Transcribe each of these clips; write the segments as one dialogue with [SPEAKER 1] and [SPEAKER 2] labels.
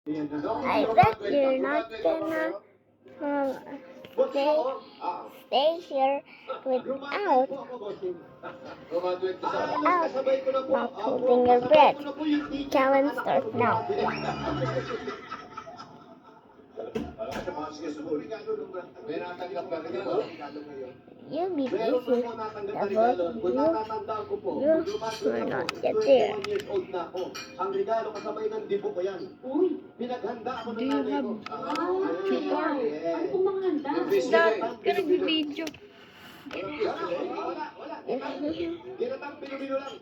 [SPEAKER 1] I bet you're not gonna stay here without not holding your breath. Challenge starts now. You'll be busy, Davos. You're not yet there.
[SPEAKER 2] Ang regalo kasabay ng dibo ko yan. Pinaghanda ako ng nanay ko.
[SPEAKER 3] Ano pong mga handa?
[SPEAKER 4] Ka nag-video.
[SPEAKER 2] Ginatang bilo-bilo lang.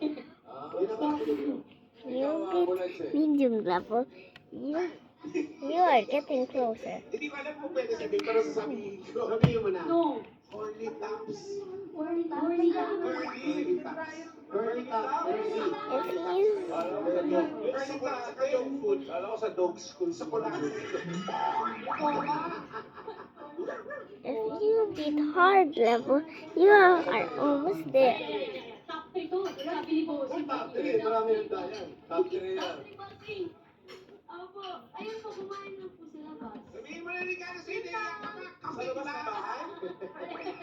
[SPEAKER 1] You get medium level. You are getting closer.
[SPEAKER 2] Hindi ko alam kung pwede sabihin, pero sasabihin ko. Sabihin mo na.
[SPEAKER 3] No.
[SPEAKER 2] Curly tops.
[SPEAKER 3] Curly taps.
[SPEAKER 2] Curly tops. Curly tops. Sa dog food. Alam ko sa dog school. Sa Pulacan.
[SPEAKER 1] If you beat hard level, you are almost there.
[SPEAKER 3] Top 3 to. Sabi ni Bossing.
[SPEAKER 2] Top 3. Marami yung dayan. Top 3 yan.
[SPEAKER 3] Opo. Ayun po, kumain na po sila, boss.
[SPEAKER 2] Sabihin mo na rin ka na sa hindi. Sa labas ng bahay.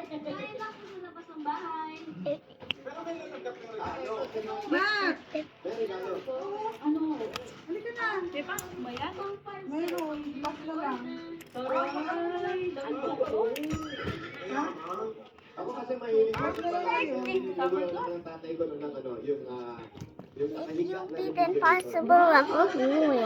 [SPEAKER 3] Kumain lang po sa labas ng bahay.
[SPEAKER 2] Pero may nagkakap ng regalo.
[SPEAKER 4] Mak!
[SPEAKER 2] May regalo.
[SPEAKER 3] Ano?
[SPEAKER 4] Halika na. Diba? Mayan?
[SPEAKER 3] Mayroon.
[SPEAKER 4] Bakla lang.
[SPEAKER 3] Taray.
[SPEAKER 2] Ako kasi mahilig ko sa ng tatay ko nung yung
[SPEAKER 1] If you beat impossible level, you win.